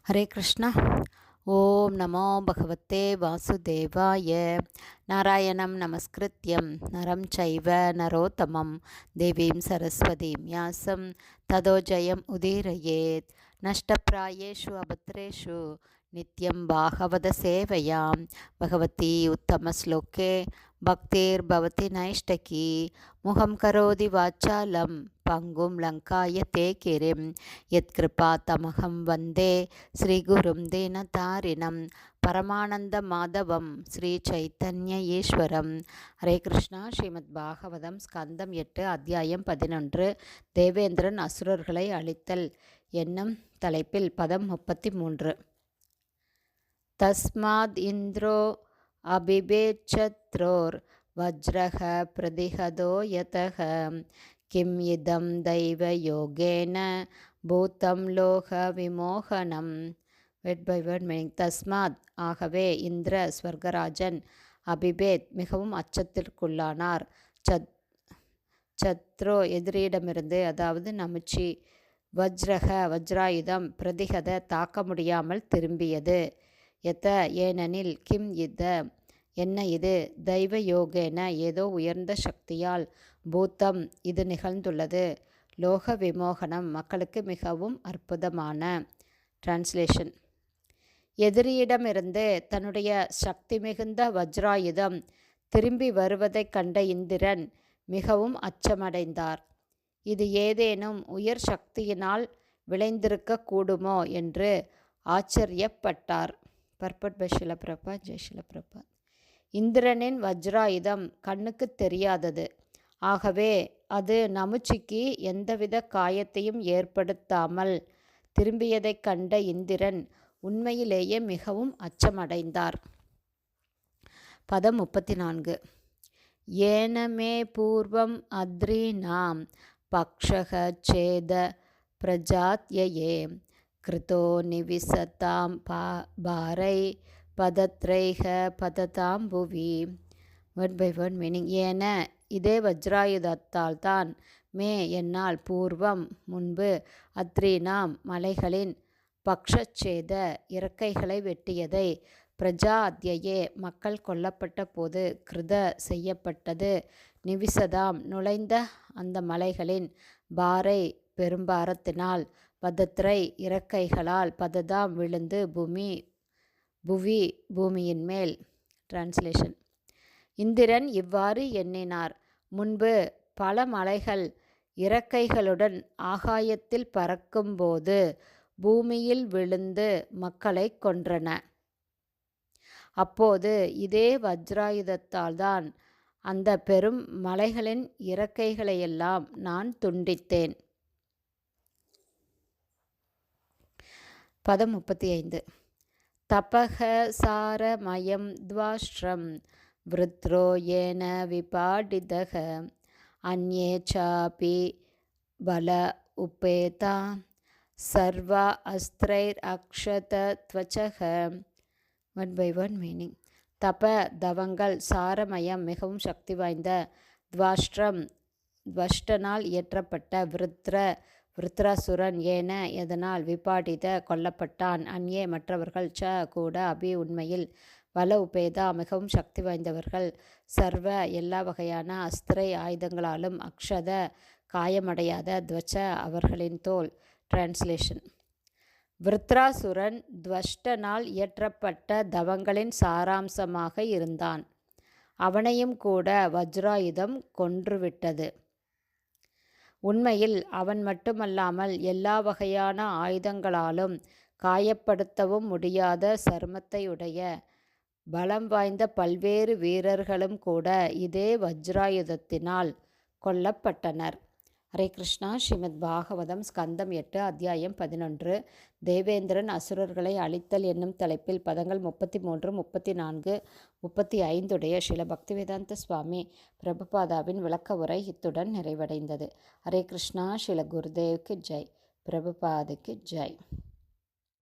ஹரே கிருஷ்ணா. ஓம் நமோ பகவத்தே வாசுதேவாய. நாராயணம் நமஸ்கிருத்யம் நரம் சைவ நரோத்தமம் தேவீம் சரஸ்வதீம் யாசம் ததோ ஜெயம் உதீரயேத். நஷ்டப்பிராயேஷு அபத்ரேஷு நித்யம் பாகவத சேவையாம் பகவதி உத்தமஸ்லோகே பக்திர்பவதி நைஷ்டகி. முகம் கரோதி வாச்சாலம் பங்கும் லங்காயதே கிரிம் யத்கிருபா தமகம் வந்தே ஸ்ரீகுரும் தீனதாரிணம் பரமானந்த மாதவம் ஸ்ரீ சைத்தன்ய ஈஸ்வரம். ஹரே கிருஷ்ணா. ஸ்ரீமத் பாகவதம் ஸ்கந்தம் 8 அத்தியாயம் 11 தேவேந்திரன் அசுரர்களை அழித்தல் என்னும் தலைப்பில் பதம் 33. தஸ்மாத் இந்திரோ அபிபேச்சத்ரோர் வஜ்ரஹ பிரதிஹதோ யதஹ கிம் இதம் தெய்வ யோகேன பூதம் லோக விமோகனம். Word by word meaning. தஸ்மாத் ஆகவே இந்திர ஸ்வர்கராஜன் அபிபேத் மிகவும் அச்சத்திற்குள்ளானார். சத்ரோ எதிரியிடமிருந்து, அதாவது நமுச்சி, வஜ்ரக வஜ்ராயுதம், பிரதிகத தாக்க முடியாமல் திரும்பியது. எத ஏனெனில், கிம் இத என்ன இது, தெய்வ யோகேன ஏதோ உயர்ந்த சக்தியால், பூத்தம் இது நிகழ்ந்துள்ளது, லோக விமோகனம் மக்களுக்கு மிகவும் அற்புதமான. டிரான்ஸ்லேஷன். எதிரியிடமிருந்து தன்னுடைய சக்தி மிகுந்த வஜ்ராயுதம் திரும்பி வருவதைக் கண்ட இந்திரன் மிகவும் அச்சமடைந்தார். இது ஏதேனும் உயர் சக்தியினால் விளைந்திருக்க கூடுமோ என்று ஆச்சரியப்பட்டார். Purport by Srila Prabhupada. ஜெய் ஸ்ரீல பிரபாத். இந்திரனின் வஜ்ராயுதம் கண்ணுக்கு தெரியாதது. ஆகவே அது நமுச்சிக்கு எந்தவித காயத்தையும் ஏற்படுத்தாமல் திரும்பியதைக் கண்ட இந்திரன் உண்மையிலேயே மிகவும் அச்சமடைந்தார். பதம் 34. ஏனமே பூர்வம் அத்ரீனாம் பக்ஷக சேத பிரஜாத்யயே கிருதோ நிவிசதாம் பாரை பதத்ரைக பததாம் புவி. Word by word meaning. ஏன இதே வஜ்ராயுதத்தால் தான், மே என்னால், பூர்வம் முன்பு, அத்ரீனாம் மலைகளின், பக்ஷச்சேத இறக்கைகளை வெட்டியதை, பிரஜா அத்யயே மக்கள் கொல்லப்பட்ட போது, கிருத செய்யப்பட்டது, நிவிசதாம் நுழைந்த அந்த மலைகளின், பாரை பெரும்பாரத்தினால், பதத்ரை இறக்கைகளால், பததாம் விழுந்து, புவி பூமியின் மேல். டிரான்ஸ்லேஷன். இந்திரன் இவ்வாறு எண்ணினார். முன்பு பல மலைகள் இறக்கைகளுடன் ஆகாயத்தில் பறக்கும்போது பூமியில் விழுந்து மக்களை கொன்றன. அப்போது இதே வஜ்ராயுதத்தால் தான் அந்த பெரும் மலைகளின் இறக்கைகளையெல்லாம் நான் துண்டித்தேன். பதம் 35. தபக சாரமயம் த்வாஷ்ரம் விருத்ரோ ஏன விபாடிதக அன்யே சாபி பல உபேதா சர்வா அஸ்திரைர் அக்ஷத த்வச்சக. Word by word meaning. தப தவங்கள், சாரமயம் மிகவும் சக்தி வாய்ந்த, த்வாஷ்டிரம் துவஷ்டனால் இயற்றப்பட்ட, விருத்ராசுரன் ஏன எதனால், விபாடித கொல்லப்பட்டான், அன்யே மற்றவர்கள், ச கூட, அபி உண்மையில், பல உபேதா மிகவும் சக்தி வாய்ந்தவர்கள், சர்வ எல்லா வகையான, அஸ்திரை ஆயுதங்களாலும், அக்ஷத காயமடையாத, துவச்ச அவர்களின் தோல். டிரான்ஸ்லேஷன். விருத்ராசுரன் துவஷ்டனால் இயற்றப்பட்ட தவங்களின் சாராம்சமாக இருந்தான். அவனையும் கூட வஜ்ராயுதம் கொன்றுவிட்டது. உண்மையில் அவன் மட்டுமல்லாமல் எல்லா வகையான ஆயுதங்களாலும் காயப்படுத்தவும் முடியாத சருமத்தையுடைய பலம் வாய்ந்த பல்வேறு வீரர்களும் கூட இதே வஜ்ராயுதத்தினால் கொல்லப்பட்டனர். ஹரே கிருஷ்ணா. ஸ்ரீமத் பாகவதம் ஸ்கந்தம் 8 அத்தியாயம் 11 தேவேந்திரன் அசுரர்களை அழித்தல் என்னும் தலைப்பில் பதங்கள் 33, 34, 35 உடைய ஸ்ரீல பக்திவேதாந்த சுவாமி பிரபுபாதாவின் விளக்க உரை இத்துடன் நிறைவடைந்தது. ஹரே கிருஷ்ணா. ஸ்ரீல குருதேவ்க்கு ஜெய். பிரபுபாதுக்கு ஜெய்.